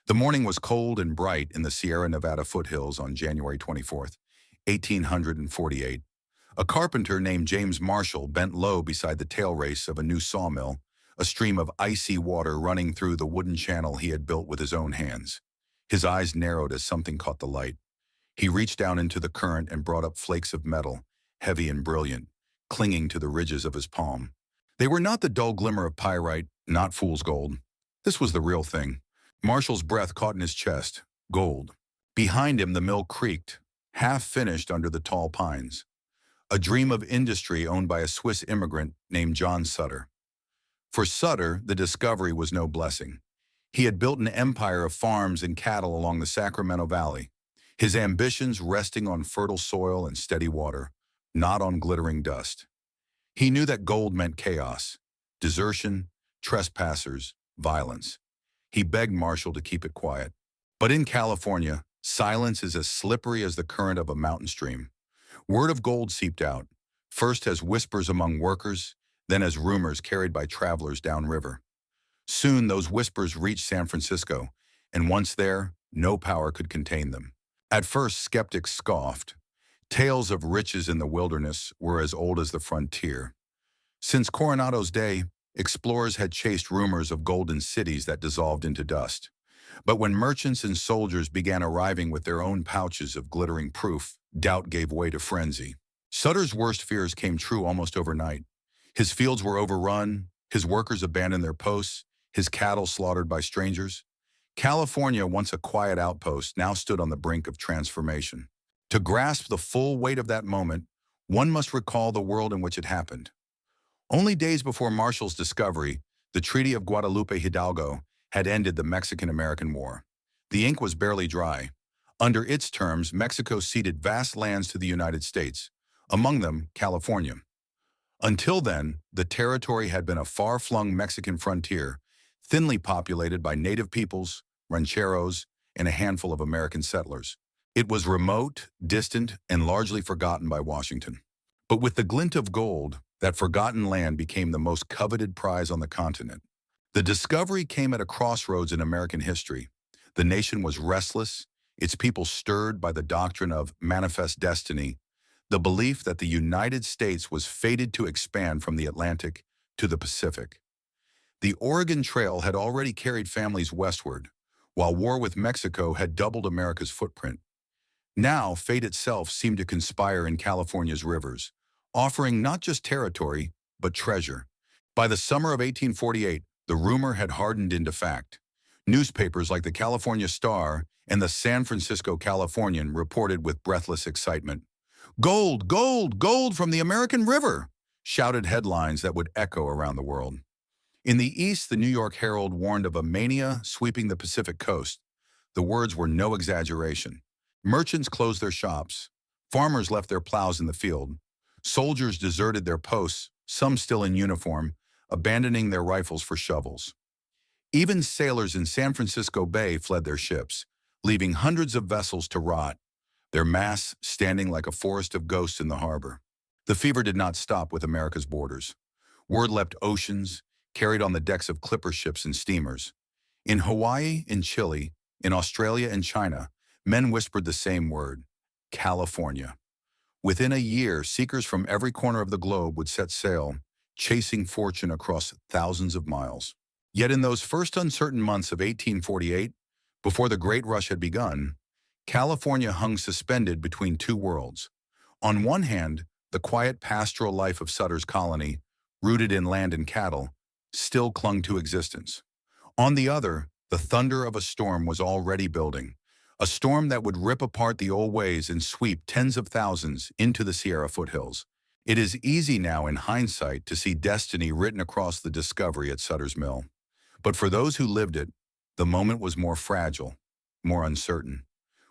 The morning was cold and bright in the Sierra Nevada foothills on January 24th, 1848. A carpenter named James Marshall bent low beside the tailrace of a new sawmill, a stream of icy water running through the wooden channel he had built with his own hands. His eyes narrowed as something caught the light. He reached down into the current and brought up flakes of metal, heavy and brilliant, clinging to the ridges of his palm. They were not the dull glimmer of pyrite, not fool's gold. This was the real thing. Marshall's breath caught in his chest. Gold. Behind him, the mill creaked, half finished under the tall pines. A dream of industry owned by a Swiss immigrant named John Sutter. For Sutter, the discovery was no blessing. He had built an empire of farms and cattle along the Sacramento Valley, his ambitions resting on fertile soil and steady water, not on glittering dust. He knew that gold meant chaos, desertion, trespassers, violence. He begged Marshall to keep it quiet. But in California, silence is as slippery as the current of a mountain stream. Word of gold seeped out, first as whispers among workers, then as rumors carried by travelers downriver. Soon those whispers reached San Francisco, and once there, no power could contain them. At first, skeptics scoffed. Tales of riches in the wilderness were as old as the frontier. Since Coronado's day, explorers had chased rumors of golden cities that dissolved into dust. But when merchants and soldiers began arriving with their own pouches of glittering proof, doubt gave way to frenzy. Sutter's worst fears came true almost overnight. His fields were overrun, his workers abandoned their posts, his cattle slaughtered by strangers. California, once a quiet outpost, now stood on the brink of transformation. To grasp the full weight of that moment, one must recall the world in which it happened. Only days before Marshall's discovery, the Treaty of Guadalupe Hidalgo had ended the Mexican-American War. The ink was barely dry. Under its terms, Mexico ceded vast lands to the United States, among them California. Until then, the territory had been a far-flung Mexican frontier, thinly populated by native peoples, rancheros, and a handful of American settlers. It was remote, distant, and largely forgotten by Washington. But with the glint of gold, that forgotten land became the most coveted prize on the continent. The discovery came at a crossroads in American history. The nation was restless, its people stirred by the doctrine of manifest destiny, the belief that the United States was fated to expand from the Atlantic to the Pacific. The Oregon Trail had already carried families westward, while war with Mexico had doubled America's footprint. Now, fate itself seemed to conspire in California's rivers, offering not just territory, but treasure. By the summer of 1848, the rumor had hardened into fact. Newspapers like the California Star and the San Francisco Californian reported with breathless excitement. "Gold, gold, gold from the American River!" shouted headlines that would echo around the world. In the East, the New York Herald warned of a mania sweeping the Pacific coast. The words were no exaggeration. Merchants closed their shops. Farmers left their plows in the field. Soldiers deserted their posts, some still in uniform, abandoning their rifles for shovels. Even sailors in San Francisco Bay fled their ships, leaving hundreds of vessels to rot, their masts standing like a forest of ghosts in the harbor. The fever did not stop with America's borders. Word leapt oceans, carried on the decks of clipper ships and steamers. In Hawaii, in Chile, in Australia and China, men whispered the same word: California. Within a year, seekers from every corner of the globe would set sail, chasing fortune across thousands of miles. Yet in those first uncertain months of 1848, before the Great Rush had begun, California hung suspended between two worlds. On one hand, the quiet pastoral life of Sutter's colony, rooted in land and cattle, still clung to existence. On the other, the thunder of a storm was already building, a storm that would rip apart the old ways and sweep tens of thousands into the Sierra foothills. It is easy now in hindsight to see destiny written across the discovery at Sutter's Mill. But for those who lived it, the moment was more fragile, more uncertain.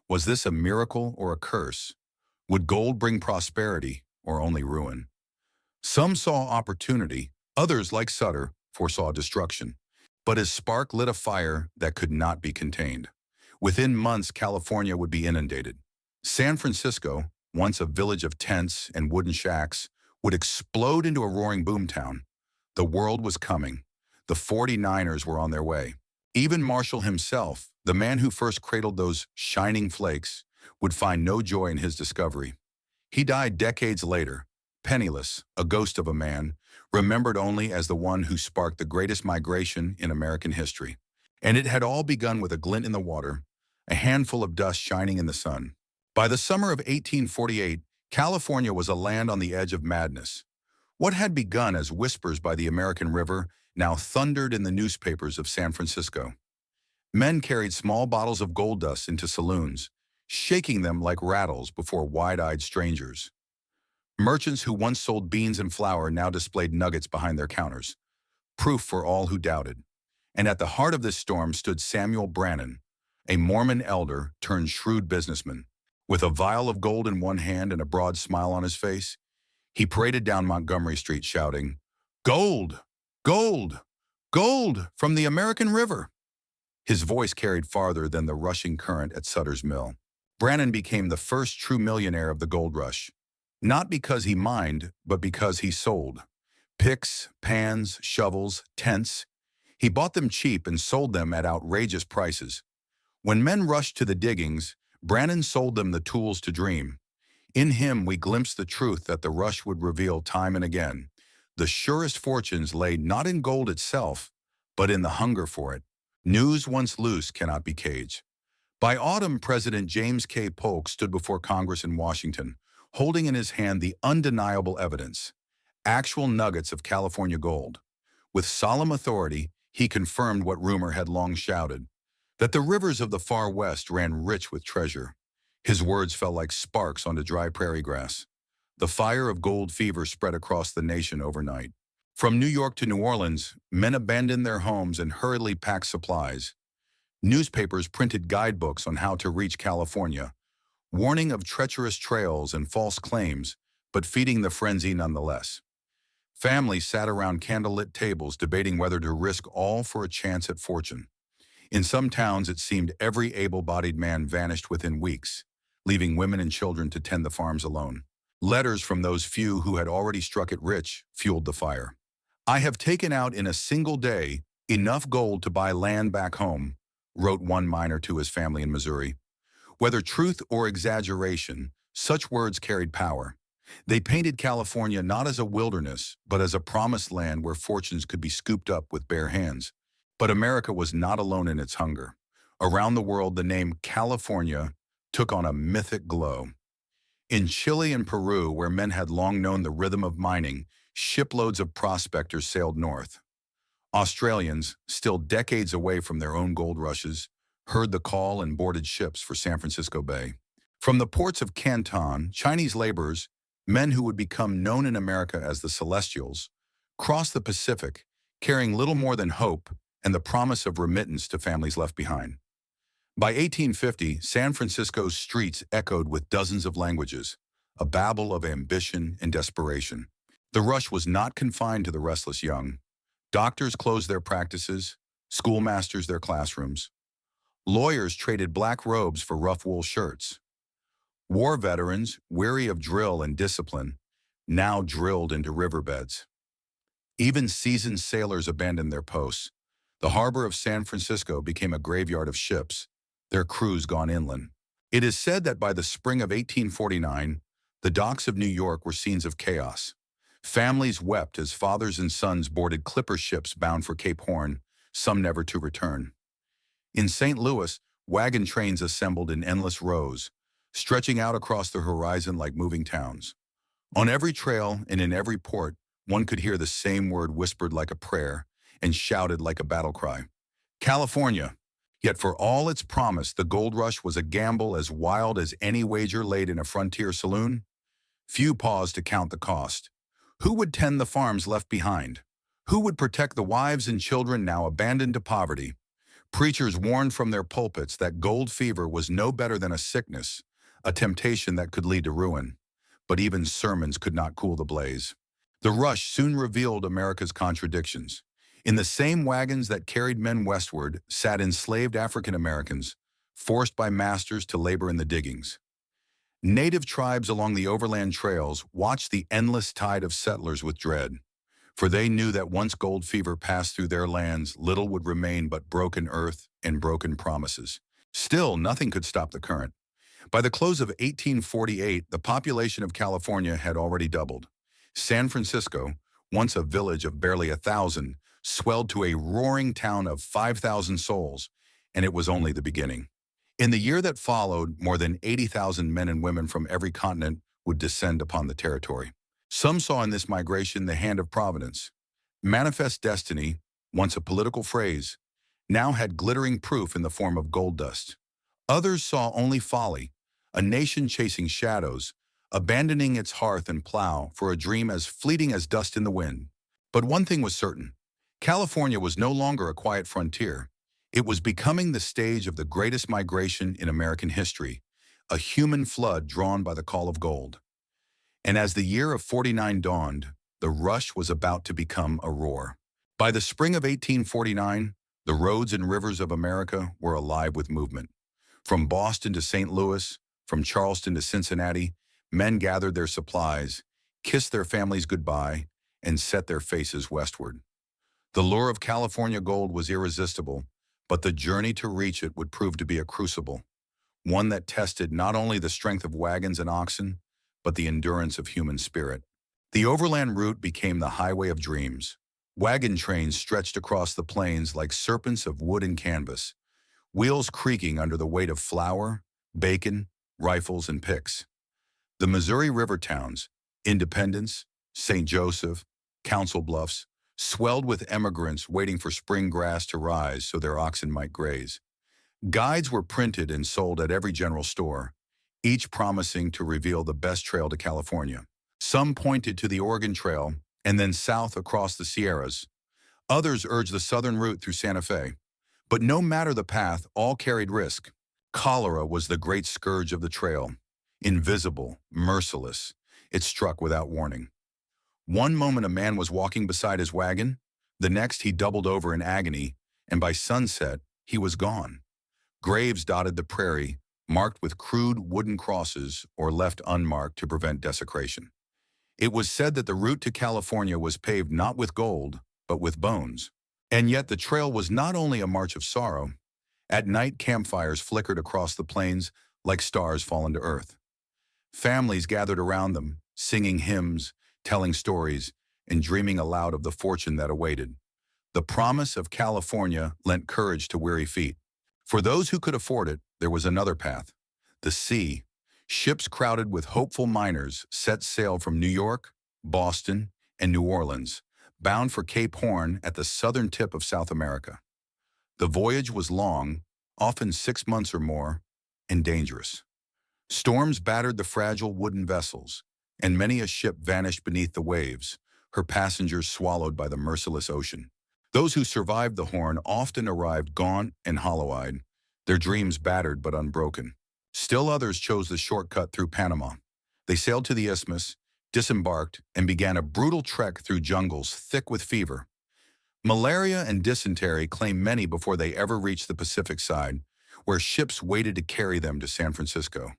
Was this a miracle or a curse? Would gold bring prosperity or only ruin? Some saw opportunity, others, like Sutter, foresaw destruction. But his spark lit a fire that could not be contained. Within months, California would be inundated. San Francisco, once a village of tents and wooden shacks, would explode into a roaring boomtown. The world was coming. The 49ers were on their way. Even Marshall himself, the man who first cradled those shining flakes, would find no joy in his discovery. He died decades later, penniless, a ghost of a man, remembered only as the one who sparked the greatest migration in American history. And it had all begun with a glint in the water, a handful of dust shining in the sun. By the summer of 1848, California was a land on the edge of madness. What had begun as whispers by the American River now thundered in the newspapers of San Francisco. Men carried small bottles of gold dust into saloons, shaking them like rattles before wide-eyed strangers. Merchants who once sold beans and flour now displayed nuggets behind their counters, proof for all who doubted. And at the heart of this storm stood Samuel Brannan, a Mormon elder turned shrewd businessman. With a vial of gold in one hand and a broad smile on his face, he paraded down Montgomery Street shouting, "Gold! Gold! Gold from the American River!" His voice carried farther than the rushing current at Sutter's mill. Brannan became the first true millionaire of the gold rush, not because he mined, but because he sold. Picks, pans, shovels, tents. He bought them cheap and sold them at outrageous prices. When men rushed to the diggings, Brannan sold them the tools to dream. In him we glimpsed the truth that the rush would reveal time and again. The surest fortunes lay not in gold itself, but in the hunger for it. News once loose cannot be caged. By autumn, President James K. Polk stood before Congress in Washington, holding in his hand the undeniable evidence, actual nuggets of California gold. With solemn authority, he confirmed what rumor had long shouted, that the rivers of the far west ran rich with treasure. His words fell like sparks onto dry prairie grass. The fire of gold fever spread across the nation overnight. From New York to New Orleans, men abandoned their homes and hurriedly packed supplies. Newspapers printed guidebooks on how to reach California, warning of treacherous trails and false claims, but feeding the frenzy nonetheless. Families sat around candlelit tables debating whether to risk all for a chance at fortune. In some towns, it seemed every able-bodied man vanished within weeks, leaving women and children to tend the farms alone. Letters from those few who had already struck it rich fueled the fire. "I have taken out in a single day enough gold to buy land back home," wrote one miner to his family in Missouri. Whether truth or exaggeration, such words carried power. They painted California not as a wilderness, but as a promised land where fortunes could be scooped up with bare hands. But America was not alone in its hunger. Around the world, the name California took on a mythic glow. In Chile and Peru, where men had long known the rhythm of mining, shiploads of prospectors sailed north. Australians, still decades away from their own gold rushes, heard the call and boarded ships for San Francisco Bay. From the ports of Canton, Chinese laborers, men who would become known in America as the Celestials, crossed the Pacific, carrying little more than hope and the promise of remittance to families left behind. By 1850, San Francisco's streets echoed with dozens of languages, a babble of ambition and desperation. The rush was not confined to the restless young. Doctors closed their practices, schoolmasters their classrooms. Lawyers traded black robes for rough wool shirts. War veterans, weary of drill and discipline, now drilled into riverbeds. Even seasoned sailors abandoned their posts. The harbor of San Francisco became a graveyard of ships, their crews gone inland. It is said that by the spring of 1849, the docks of New York were scenes of chaos. Families wept as fathers and sons boarded clipper ships bound for Cape Horn, some never to return. In St. Louis, wagon trains assembled in endless rows, stretching out across the horizon like moving towns. On every trail and in every port, one could hear the same word whispered like a prayer and shouted like a battle cry. California. Yet for all its promise, the gold rush was a gamble as wild as any wager laid in a frontier saloon. Few paused to count the cost. Who would tend the farms left behind? Who would protect the wives and children now abandoned to poverty? Preachers warned from their pulpits that gold fever was no better than a sickness, a temptation that could lead to ruin. But even sermons could not cool the blaze. The rush soon revealed America's contradictions. In the same wagons that carried men westward sat enslaved African Americans, forced by masters to labor in the diggings. Native tribes along the overland trails watched the endless tide of settlers with dread, for they knew that once gold fever passed through their lands, little would remain but broken earth and broken promises. Still, nothing could stop the current. By the close of 1848, the population of California had already doubled. San Francisco, once a village of barely 1,000, swelled to a roaring town of 5,000 souls, and it was only the beginning. In the year that followed, more than 80,000 men and women from every continent would descend upon the territory. Some saw in this migration the hand of Providence. Manifest destiny, once a political phrase, now had glittering proof in the form of gold dust. Others saw only folly, a nation chasing shadows, abandoning its hearth and plow for a dream as fleeting as dust in the wind. But one thing was certain. California was no longer a quiet frontier. It was becoming the stage of the greatest migration in American history, a human flood drawn by the call of gold. And as the year of '49 dawned, the rush was about to become a roar. By the spring of 1849, the roads and rivers of America were alive with movement. From Boston to St. Louis, from Charleston to Cincinnati, men gathered their supplies, kissed their families goodbye, and set their faces westward. The lure of California gold was irresistible, but the journey to reach it would prove to be a crucible, one that tested not only the strength of wagons and oxen, but the endurance of human spirit. The overland route became the highway of dreams. Wagon trains stretched across the plains like serpents of wood and canvas, wheels creaking under the weight of flour, bacon, rifles, and picks. The Missouri River towns, Independence, St. Joseph, Council Bluffs, swelled with emigrants waiting for spring grass to rise so their oxen might graze. Guides were printed and sold at every general store, each promising to reveal the best trail to California. Some pointed to the Oregon Trail and then south across the Sierras. Others urged the southern route through Santa Fe. But no matter the path, all carried risk. Cholera was the great scourge of the trail. Invisible, merciless, it struck without warning. One moment a man was walking beside his wagon, the next he doubled over in agony, and by sunset, he was gone. Graves dotted the prairie, marked with crude wooden crosses or left unmarked to prevent desecration. It was said that the route to California was paved not with gold, but with bones. And yet the trail was not only a march of sorrow. At night, campfires flickered across the plains like stars fallen to earth. Families gathered around them, singing hymns, telling stories, and dreaming aloud of the fortune that awaited. The promise of California lent courage to weary feet. For those who could afford it, there was another path. The sea. Ships crowded with hopeful miners set sail from New York, Boston, and New Orleans, bound for Cape Horn at the southern tip of South America. The voyage was long, often 6 months or more, and dangerous. Storms battered the fragile wooden vessels, and many a ship vanished beneath the waves, her passengers swallowed by the merciless ocean. Those who survived the Horn often arrived gaunt and hollow-eyed, their dreams battered but unbroken. Still others chose the shortcut through Panama. They sailed to the isthmus, disembarked, and began a brutal trek through jungles thick with fever. Malaria and dysentery claimed many before they ever reached the Pacific side, where ships waited to carry them to San Francisco.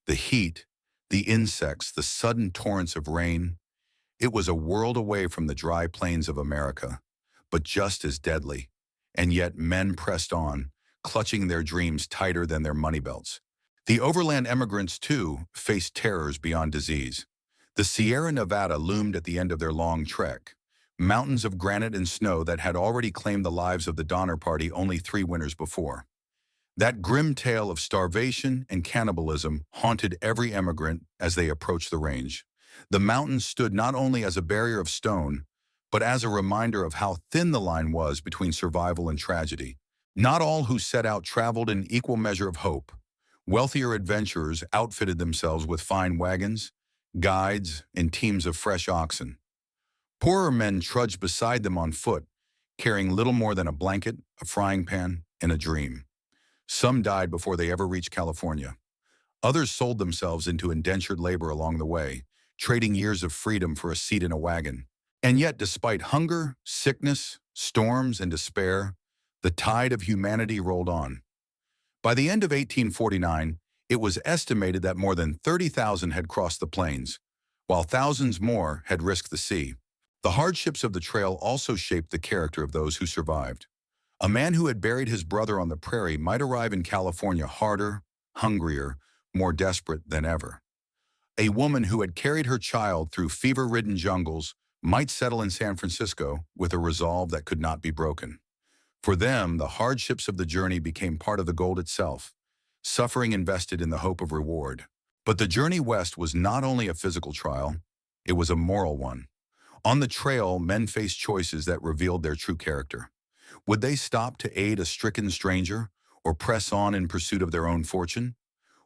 The heat, the insects, the sudden torrents of rain. It was a world away from the dry plains of America, but just as deadly. And yet men pressed on, clutching their dreams tighter than their money belts. The overland emigrants, too, faced terrors beyond disease. The Sierra Nevada loomed at the end of their long trek, mountains of granite and snow that had already claimed the lives of the Donner Party only 3 winters before. That grim tale of starvation and cannibalism haunted every emigrant as they approached the range. The mountains stood not only as a barrier of stone, but as a reminder of how thin the line was between survival and tragedy. Not all who set out traveled in equal measure of hope. Wealthier adventurers outfitted themselves with fine wagons, guides, and teams of fresh oxen. Poorer men trudged beside them on foot, carrying little more than a blanket, a frying pan, and a dream. Some died before they ever reached California. Others sold themselves into indentured labor along the way, trading years of freedom for a seat in a wagon. And yet, despite hunger, sickness, storms, and despair, the tide of humanity rolled on. By the end of 1849, it was estimated that more than 30,000 had crossed the plains, while thousands more had risked the sea. The hardships of the trail also shaped the character of those who survived. A man who had buried his brother on the prairie might arrive in California harder, hungrier, more desperate than ever. A woman who had carried her child through fever-ridden jungles might settle in San Francisco with a resolve that could not be broken. For them, the hardships of the journey became part of the gold itself, suffering invested in the hope of reward. But the journey west was not only a physical trial, it was a moral one. On the trail, men faced choices that revealed their true character. Would they stop to aid a stricken stranger or press on in pursuit of their own fortune?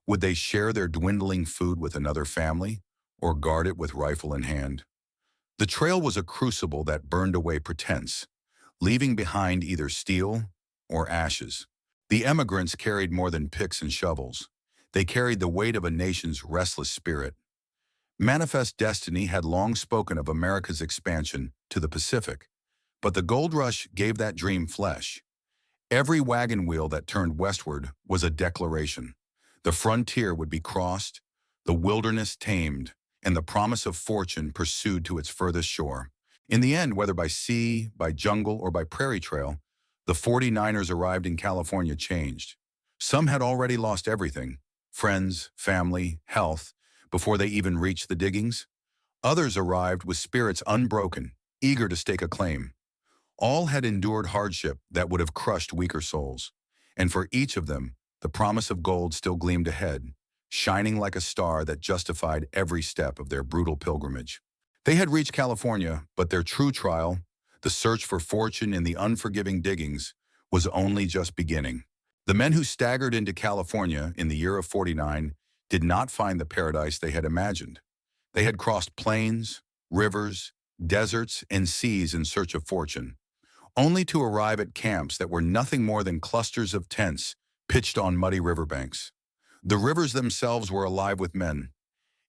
Would they share their dwindling food with another family or guard it with rifle in hand? The trail was a crucible that burned away pretense, leaving behind either steel or ashes. The emigrants carried more than picks and shovels. They carried the weight of a nation's restless spirit. Manifest Destiny had long spoken of America's expansion to the Pacific, but the gold rush gave that dream flesh. Every wagon wheel that turned westward was a declaration. The frontier would be crossed, the wilderness tamed, and the promise of fortune pursued to its furthest shore. In the end, whether by sea, by jungle, or by prairie trail, the 49ers arrived in California changed. Some had already lost everything, friends, family, health, before they even reached the diggings. Others arrived with spirits unbroken, eager to stake a claim. All had endured hardship that would have crushed weaker souls, and for each of them, the promise of gold still gleamed ahead, shining like a star that justified every step of their brutal pilgrimage. They had reached California, but their true trial, the search for fortune in the unforgiving diggings, was only just beginning. The men who staggered into California in the year of 49 did not find the paradise they had imagined. They had crossed plains, rivers, deserts, and seas in search of fortune, only to arrive at camps that were nothing more than clusters of tents pitched on muddy riverbanks. The rivers themselves were alive with men,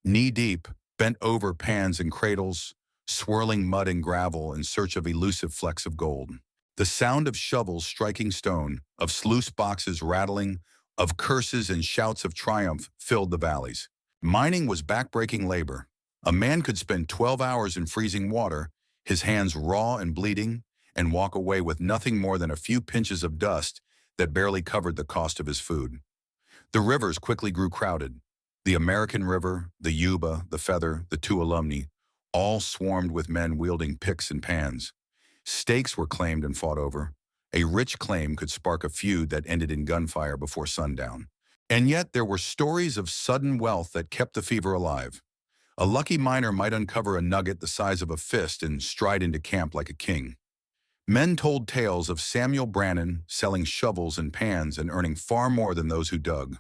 knee-deep, bent over pans and cradles, swirling mud and gravel in search of elusive flecks of gold. The sound of shovels striking stone, of sluice boxes rattling, of curses and shouts of triumph filled the valleys. Mining was backbreaking labor. A man could spend 12 hours in freezing water, his hands raw and bleeding, and walk away with nothing more than a few pinches of dust that barely covered the cost of his food. The rivers quickly grew crowded. The American River, the Yuba, the Feather, the Tuolumne, all swarmed with men wielding picks and pans. Stakes were claimed and fought over. A rich claim could spark a feud that ended in gunfire before sundown. And yet there were stories of sudden wealth that kept the fever alive. A lucky miner might uncover a nugget the size of a fist and stride into camp like a king. Men told tales of Samuel Brannan selling shovels and pans and earning far more than those who dug.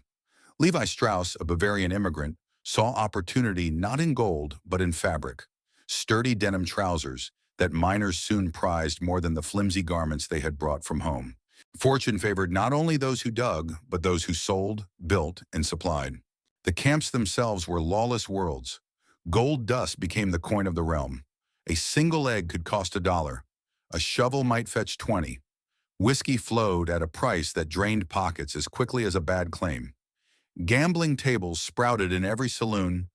Levi Strauss, a Bavarian immigrant, saw opportunity not in gold but in fabric, sturdy denim trousers that miners soon prized more than the flimsy garments they had brought from home. Fortune favored not only those who dug, but those who sold, built, and supplied. The camps themselves were lawless worlds. Gold dust became the coin of the realm. A single egg could cost $1. A shovel might fetch 20. Whiskey flowed at a price that drained pockets as quickly as a bad claim. Gambling tables sprouted in every saloon,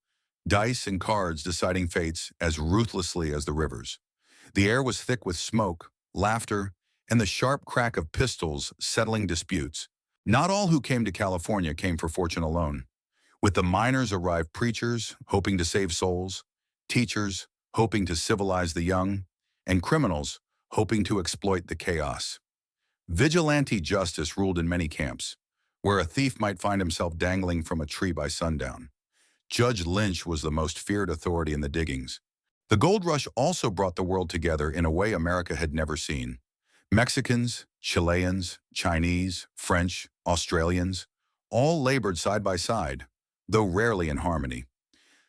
dice and cards deciding fates as ruthlessly as the rivers. The air was thick with smoke, laughter, and the sharp crack of pistols settling disputes. Not all who came to California came for fortune alone. With the miners arrived preachers hoping to save souls, teachers hoping to civilize the young, and criminals hoping to exploit the chaos. Vigilante justice ruled in many camps, where a thief might find himself dangling from a tree by sundown. Judge Lynch was the most feared authority in the diggings. The gold rush also brought the world together in a way America had never seen. Mexicans, Chileans, Chinese, French, Australians, all labored side by side, though rarely in harmony.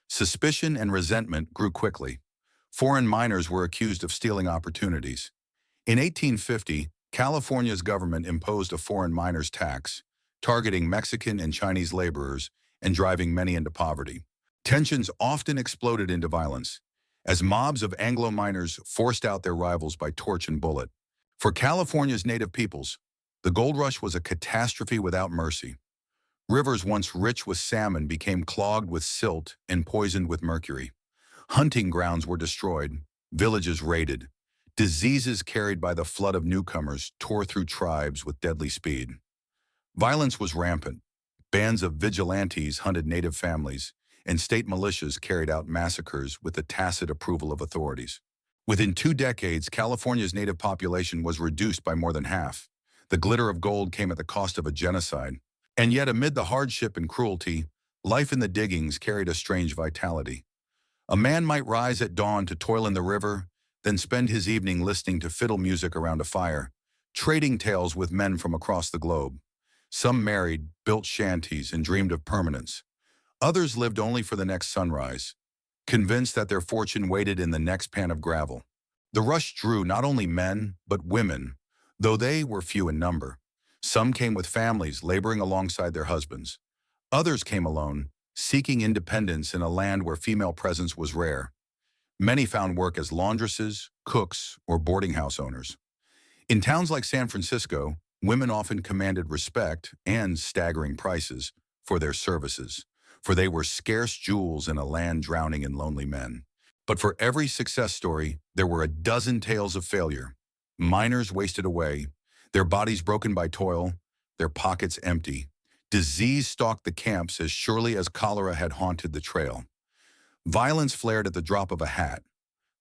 Suspicion and resentment grew quickly. Foreign miners were accused of stealing opportunities. In 1850, California's government imposed a foreign miners' tax, targeting Mexican and Chinese laborers and driving many into poverty. Tensions often exploded into violence, as mobs of Anglo miners forced out their rivals by torch and bullet. For California's native peoples, the gold rush was a catastrophe without mercy. Rivers once rich with salmon became clogged with silt and poisoned with mercury. Hunting grounds were destroyed, villages raided. Diseases carried by the flood of newcomers tore through tribes with deadly speed. Violence was rampant. Bands of vigilantes hunted native families, and state militias carried out massacres with the tacit approval of authorities. Within 2 decades, California's native population was reduced by more than half. The glitter of gold came at the cost of a genocide. And yet, amid the hardship and cruelty, life in the diggings carried a strange vitality. A man might rise at dawn to toil in the river, then spend his evening listening to fiddle music around a fire, trading tales with men from across the globe. Some married, built shanties, and dreamed of permanence. Others lived only for the next sunrise, convinced that their fortune waited in the next pan of gravel. The rush drew not only men, but women, though they were few in number. Some came with families, laboring alongside their husbands. Others came alone, seeking independence in a land where female presence was rare. Many found work as laundresses, cooks, or boarding house owners. In towns like San Francisco, women often commanded respect and staggering prices for their services, for they were scarce jewels in a land drowning in lonely men. But for every success story, there were a dozen tales of failure. Miners wasted away, their bodies broken by toil, their pockets empty. Disease stalked the camps as surely as cholera had haunted the trail. Violence flared at the drop of a hat.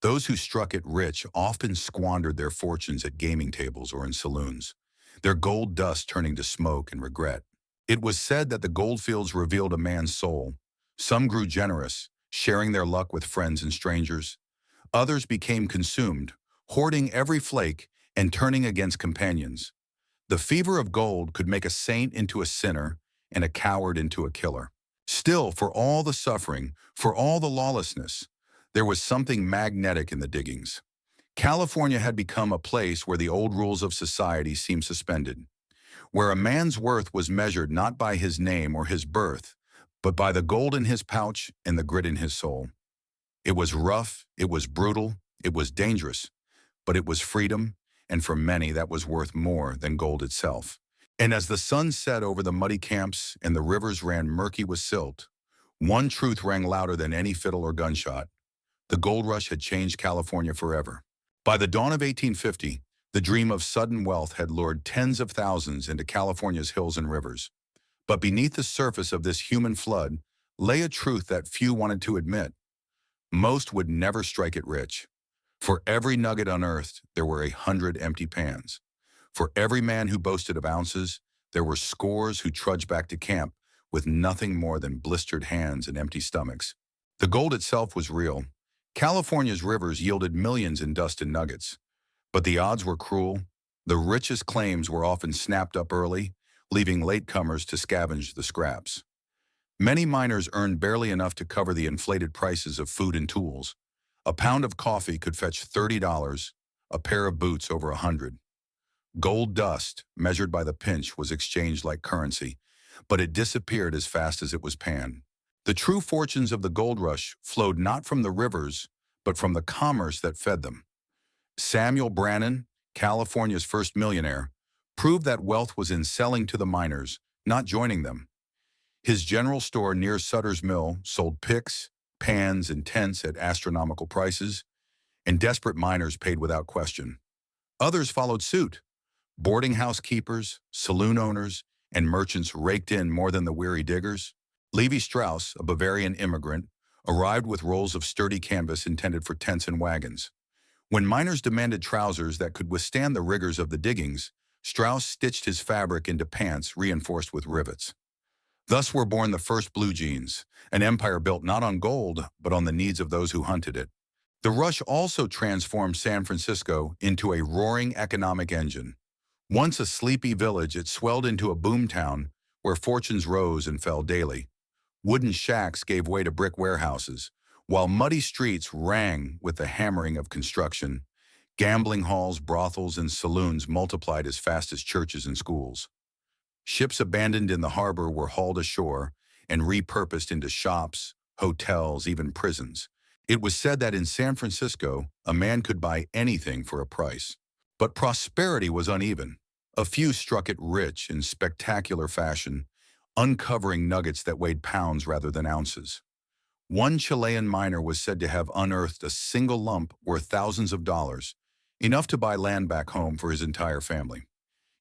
Those who struck it rich often squandered their fortunes at gaming tables or in saloons, their gold dust turning to smoke and regret. It was said that the goldfields revealed a man's soul. Some grew generous, sharing their luck with friends and strangers. Others became consumed, hoarding every flake and turning against companions. The fever of gold could make a saint into a sinner and a coward into a killer. Still, for all the suffering, for all the lawlessness, there was something magnetic in the diggings. California had become a place where the old rules of society seemed suspended, where a man's worth was measured not by his name or his birth, but by the gold in his pouch and the grit in his soul. It was rough, it was brutal, it was dangerous, but it was freedom, and for many that was worth more than gold itself. And as the sun set over the muddy camps and the rivers ran murky with silt, one truth rang louder than any fiddle or gunshot. The gold rush had changed California forever. By the dawn of 1850, the dream of sudden wealth had lured tens of thousands into California's hills and rivers. But beneath the surface of this human flood lay a truth that few wanted to admit. Most would never strike it rich. For every nugget unearthed, there were 100 empty pans. For every man who boasted of ounces, there were scores who trudged back to camp with nothing more than blistered hands and empty stomachs. The gold itself was real. California's rivers yielded millions in dust and nuggets. But the odds were cruel. The richest claims were often snapped up early, leaving latecomers to scavenge the scraps. Many miners earned barely enough to cover the inflated prices of food and tools. A pound of coffee could fetch $30, a pair of boots over $100. Gold dust, measured by the pinch, was exchanged like currency, but it disappeared as fast as it was panned. The true fortunes of the gold rush flowed not from the rivers, but from the commerce that fed them. Samuel Brannan, California's first millionaire, proved that wealth was in selling to the miners, not joining them. His general store near Sutter's mill sold picks, pans, and tents at astronomical prices, and desperate miners paid without question. Others followed suit. Boarding house keepers, saloon owners, and merchants raked in more than the weary diggers. Levi Strauss, a Bavarian immigrant, arrived with rolls of sturdy canvas intended for tents and wagons. When miners demanded trousers that could withstand the rigors of the diggings, Strauss stitched his fabric into pants reinforced with rivets. Thus were born the first blue jeans, an empire built not on gold, but on the needs of those who hunted it. The rush also transformed San Francisco into a roaring economic engine. Once a sleepy village, it swelled into a boomtown where fortunes rose and fell daily. Wooden shacks gave way to brick warehouses, while muddy streets rang with the hammering of construction. Gambling halls, brothels, and saloons multiplied as fast as churches and schools. Ships abandoned in the harbor were hauled ashore and repurposed into shops, hotels, even prisons. It was said that in San Francisco, a man could buy anything for a price. But prosperity was uneven. A few struck it rich in spectacular fashion, uncovering nuggets that weighed pounds rather than ounces. One Chilean miner was said to have unearthed a single lump worth thousands of dollars, enough to buy land back home for his entire family.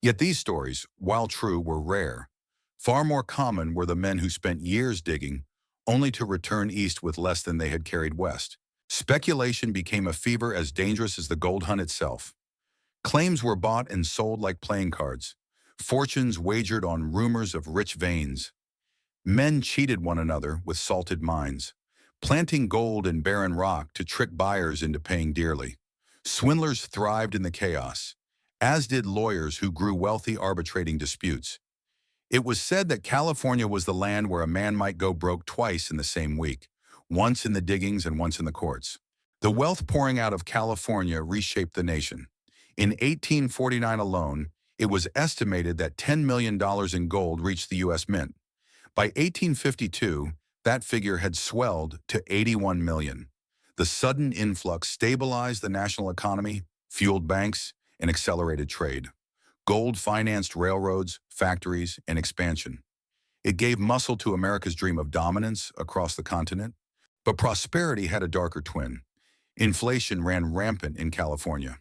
Yet these stories, while true, were rare. Far more common were the men who spent years digging, only to return east with less than they had carried west. Speculation became a fever as dangerous as the gold hunt itself. Claims were bought and sold like playing cards. Fortunes wagered on rumors of rich veins. Men cheated one another with salted mines, planting gold in barren rock to trick buyers into paying dearly. Swindlers thrived in the chaos, as did lawyers who grew wealthy arbitrating disputes. It was said that California was the land where a man might go broke twice in the same week, once in the diggings and once in the courts. The wealth pouring out of California reshaped the nation. In 1849 alone, it was estimated that $10 million in gold reached the U.S. Mint. By 1852, that figure had swelled to 81 million. The sudden influx stabilized the national economy, fueled banks, and accelerated trade. Gold financed railroads, factories, and expansion. It gave muscle to America's dream of dominance across the continent. But prosperity had a darker twin. Inflation ran rampant in California.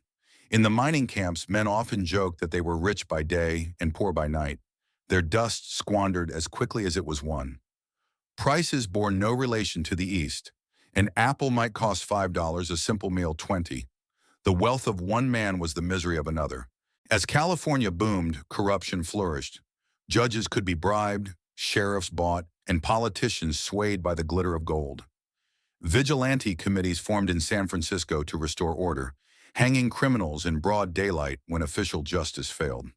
In the mining camps, men often joked that they were rich by day and poor by night, their dust squandered as quickly as it was won. Prices bore no relation to the East. An apple might cost $5, a simple meal $20. The wealth of one man was the misery of another. As California boomed, corruption flourished. Judges could be bribed, sheriffs bought, and politicians swayed by the glitter of gold. Vigilante committees formed in San Francisco to restore order, hanging criminals in broad daylight when official justice failed.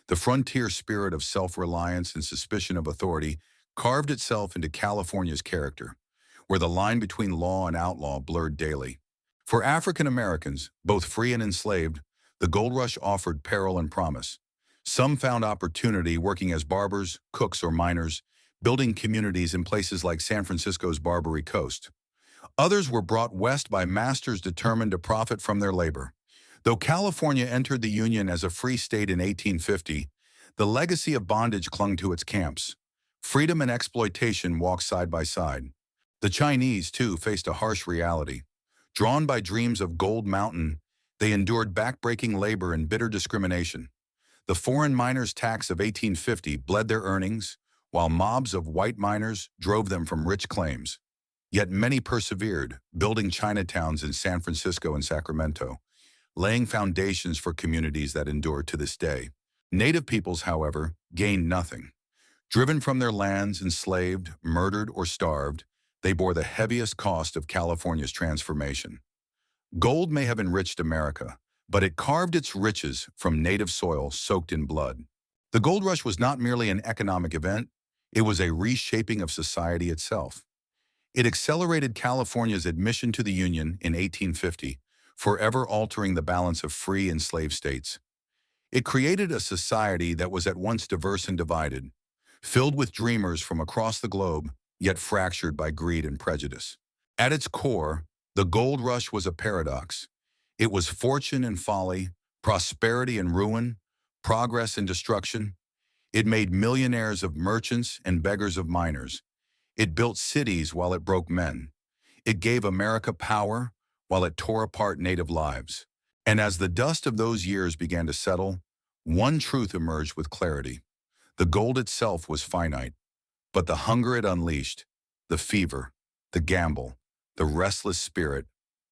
The frontier spirit of self-reliance and suspicion of authority carved itself into California's character, where the line between law and outlaw blurred daily. For African Americans, both free and enslaved, the gold rush offered peril and promise. Some found opportunity working as barbers, cooks, or miners, building communities in places like San Francisco's Barbary Coast. Others were brought west by masters determined to profit from their labor. Though California entered the Union as a free state in 1850, the legacy of bondage clung to its camps. Freedom and exploitation walked side by side. The Chinese, too, faced a harsh reality. Drawn by dreams of Gold Mountain, they endured backbreaking labor and bitter discrimination. The foreign miners' tax of 1850 bled their earnings, while mobs of white miners drove them from rich claims. Yet many persevered, building Chinatowns in San Francisco and Sacramento, laying foundations for communities that endure to this day. Native peoples, however, gained nothing. Driven from their lands, enslaved, murdered, or starved, they bore the heaviest cost of California's transformation. Gold may have enriched America, but it carved its riches from native soil soaked in blood. The gold rush was not merely an economic event, it was a reshaping of society itself. It accelerated California's admission to the Union in 1850, forever altering the balance of free and slave states. It created a society that was at once diverse and divided, filled with dreamers from across the globe, yet fractured by greed and prejudice. At its core, the gold rush was a paradox. It was fortune and folly, prosperity and ruin, progress and destruction. It made millionaires of merchants and beggars of miners. It built cities while it broke men. It gave America power while it tore apart native lives. And as the dust of those years began to settle, one truth emerged with clarity. The gold itself was finite, but the hunger it unleashed, the fever, the gamble, the restless spirit,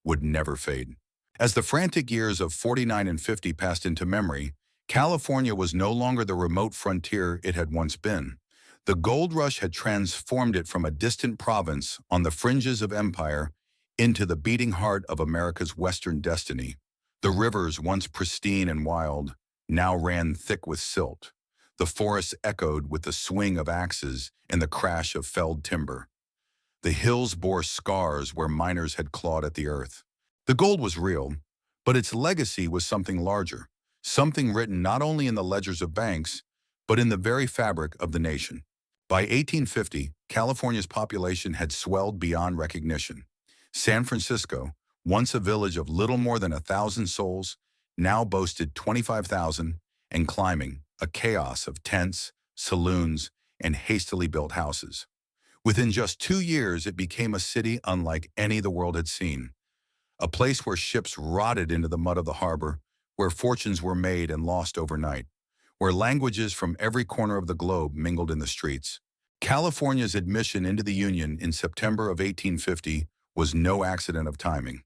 would never fade. As the frantic years of 49 and 50 passed into memory, California was no longer the remote frontier it had once been. The gold rush had transformed it from a distant province on the fringes of empire into the beating heart of America's western destiny. The rivers, once pristine and wild, now ran thick with silt. The forests echoed with the swing of axes and the crash of felled timber. The hills bore scars where miners had clawed at the earth. The gold was real, but its legacy was something larger, something written not only in the ledgers of banks, but in the very fabric of the nation. By 1850, California's population had swelled beyond recognition. San Francisco, once a village of little more than 1,000 souls, now boasted 25,000 and climbing, a chaos of tents, saloons, and hastily built houses. Within just 2 years, it became a city unlike any the world had seen. a place where ships rotted into the mud of the harbor, where fortunes were made and lost overnight, where languages from every corner of the globe mingled in the streets. California's admission into the Union in September of 1850 was no accident of timing.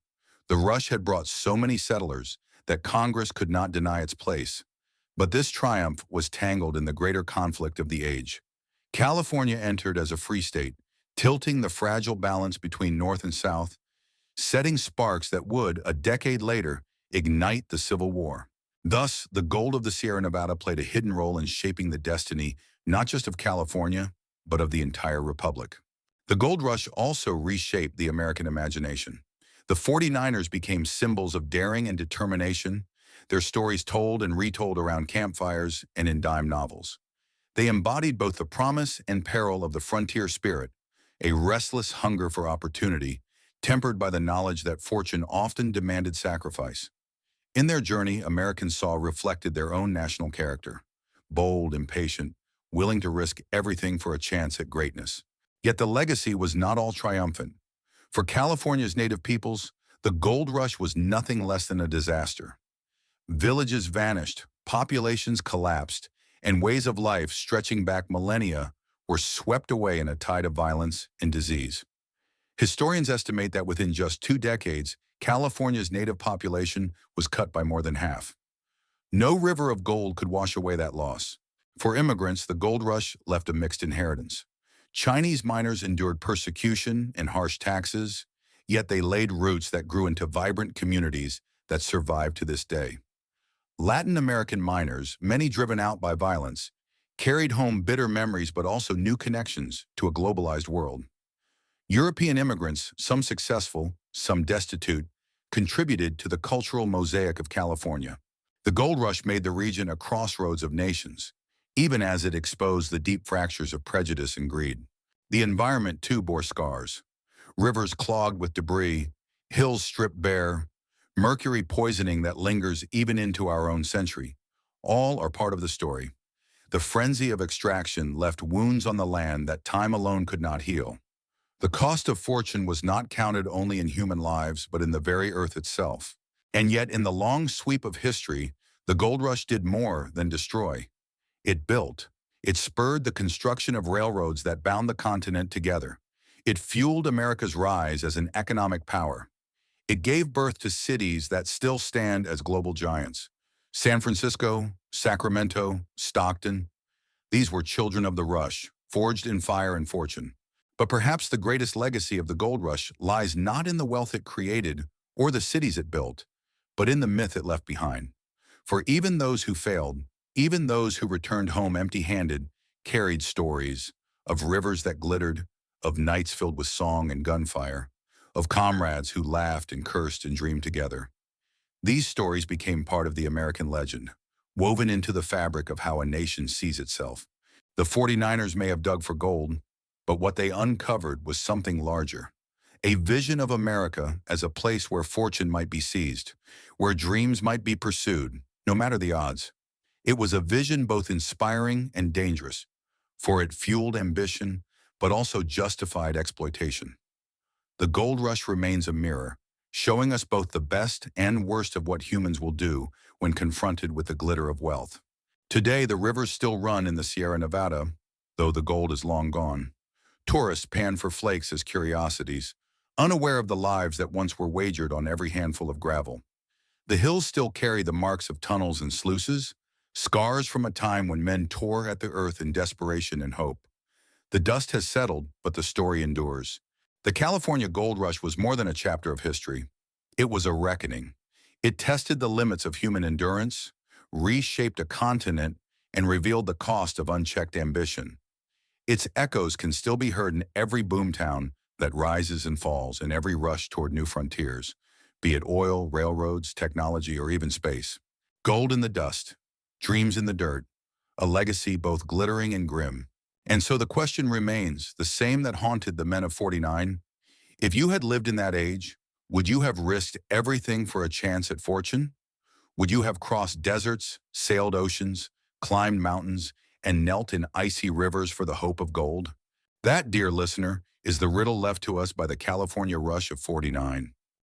The rush had brought so many settlers that Congress could not deny its place. But this triumph was tangled in the greater conflict of the age. California entered as a free state, tilting the fragile balance between North and South, setting sparks that would, a decade later, ignite the Civil War. Thus, the gold of the Sierra Nevada played a hidden role in shaping the destiny not just of California, but of the entire republic. The gold rush also reshaped the American imagination. The 49ers became symbols of daring and determination, their stories told and retold around campfires and in dime novels. They embodied both the promise and peril of the frontier spirit, a restless hunger for opportunity, tempered by the knowledge that fortune often demanded sacrifice. In their journey, Americans saw reflected their own national character, bold, impatient, willing to risk everything for a chance at greatness. Yet the legacy was not all triumphant. For California's native peoples, the gold rush was nothing less than a disaster. Villages vanished, populations collapsed, and ways of life stretching back millennia were swept away in a tide of violence and disease. Historians estimate that within just 2 decades, California's native population was cut by more than half. No river of gold could wash away that loss. For immigrants, the gold rush left a mixed inheritance. Chinese miners endured persecution and harsh taxes, yet they laid roots that grew into vibrant communities that survive to this day. Latin American miners, many driven out by violence, carried home bitter memories but also new connections to a globalized world. European immigrants, some successful, some destitute, contributed to the cultural mosaic of California. The gold rush made the region a crossroads of nations, even as it exposed the deep fractures of prejudice and greed. The environment, too, bore scars. Rivers clogged with debris, hills stripped bare, mercury poisoning that lingers even into our own century. All are part of the story. The frenzy of extraction left wounds on the land that time alone could not heal. The cost of fortune was not counted only in human lives, but in the very earth itself. And yet, in the long sweep of history, the gold rush did more than destroy. It built. It spurred the construction of railroads that bound the continent together. It fueled America's rise as an economic power. It gave birth to cities that still stand as global giants. San Francisco, Sacramento, Stockton. These were children of the rush, forged in fire and fortune. But perhaps the greatest legacy of the gold rush lies not in the wealth it created or the cities it built, but in the myth it left behind. For even those who failed, even those who returned home empty-handed, carried stories of rivers that glittered, of nights filled with song and gunfire, of comrades who laughed and cursed and dreamed together. These stories became part of the American legend, woven into the fabric of how a nation sees itself. The 49ers may have dug for gold, but what they uncovered was something larger. A vision of America as a place where fortune might be seized, where dreams might be pursued, no matter the odds. It was a vision both inspiring and dangerous, for it fueled ambition, but also justified exploitation. The gold rush remains a mirror, showing us both the best and worst of what humans will do when confronted with the glitter of wealth. Today, the rivers still run in the Sierra Nevada, though the gold is long gone. Tourists pan for flakes as curiosities, unaware of the lives that once were wagered on every handful of gravel. The hills still carry the marks of tunnels and sluices, scars from a time when men tore at the earth in desperation and hope. The dust has settled, but the story endures. The California Gold Rush was more than a chapter of history. It was a reckoning. It tested the limits of human endurance, reshaped a continent, and revealed the cost of unchecked ambition. Its echoes can still be heard in every boomtown that rises and falls, in every rush toward new frontiers, be it oil, railroads, technology, or even space. Gold in the dust, dreams in the dirt, a legacy both glittering and grim. And so the question remains, the same that haunted the men of 49. If you had lived in that age, would you have risked everything for a chance at fortune? Would you have crossed deserts, sailed oceans, climbed mountains, and knelt in icy rivers for the hope of gold? That, dear listener, is the riddle left to us by the California Rush of 49.